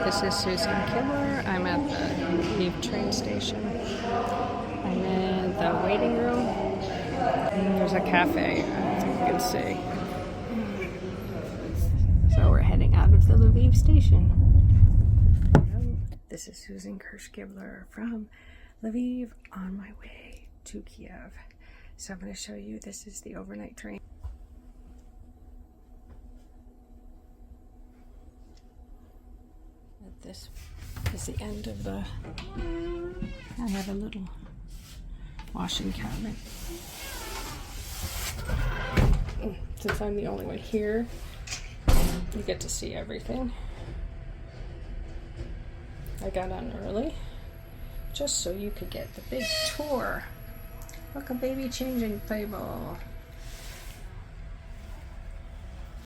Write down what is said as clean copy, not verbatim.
This is Susan Kibler. I'm at the Lviv train station. I'm in the waiting room. And there's a cafe, as you can see. So we're heading out of the Lviv station. This is Susan Kibler from Lviv on my way to Kiev. So I'm going to show you, this is the overnight train. This is the end of the, I have a little washing cabinet. Since I'm the only one here, you get to see everything. I got on early just so you could get the big tour. Look, a baby changing table.